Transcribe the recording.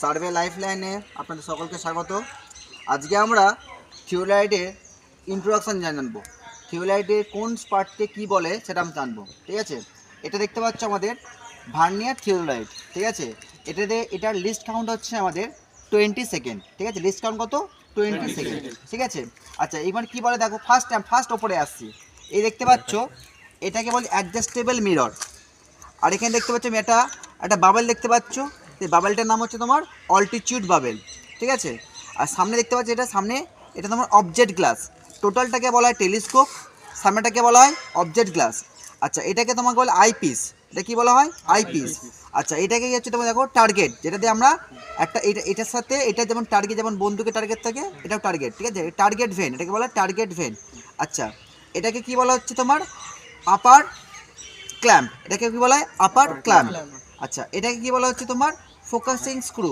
Survey লাইফলাইনে আপনাদের সকলকে স্বাগত। আজকে আমরা থিওলাইটের ইন্ট্রোডাকশান জানবো। থিওলাইটের কোন পার্টকে কী বলে সেটা আমি জানবো, ঠিক আছে। এটা দেখতে পাচ্ছ আমাদের ভার্নিয়ার থিওলাইট, ঠিক আছে। এটার লিস্ট কাউন্ট হচ্ছে আমাদের 20 সেকেন্ড, ঠিক আছে। লিস্ট কাউন্ট কত? 20 সেকেন্ড, ঠিক আছে। আচ্ছা, এবার কী বলে দেখো, ফার্স্ট ওপরে আসছি। এই দেখতে পাচ্ছ, এটাকে বলে অ্যাডজাস্টেবল মিরর। আর এখানে দেখতে পাচ্ছ একটা বাবেল দেখতে পাচ্ছ, এই বাবেলটার নাম হচ্ছে তোমার অল্টিটিউড বাবেল, ঠিক আছে। আর সামনে দেখতে পাচ্ছ এটা তোমার অবজেক্ট গ্লাস। টোটালটাকে বলা হয় টেলিস্কোপ, সামনেটাকে বলা হয় অবজেক্ট গ্লাস। আচ্ছা, এটাকে তোমাকে বলে আইপিস। এটা কি বলা হয়? আইপিস। আচ্ছা, এটাকে হচ্ছে তোমার দেখো টার্গেট, যেটা দিয়ে আমরা এটার সাথে এটা যেমন টার্গেট, যেমন বন্দুকের টার্গেট থাকে, এটাও টার্গেট, ঠিক আছে। টার্গেট ভেন, এটাকে বলা হয় টার্গেট ভেন। আচ্ছা, এটাকে কি বলা হচ্ছে তোমার আপার ক্ল্যাম্প। এটাকে কি বলা হয়? আপার ক্ল্যাম্প। আচ্ছা, এটাকে কি বলা হচ্ছে তোমার ফোকাসিং স্ক্রু।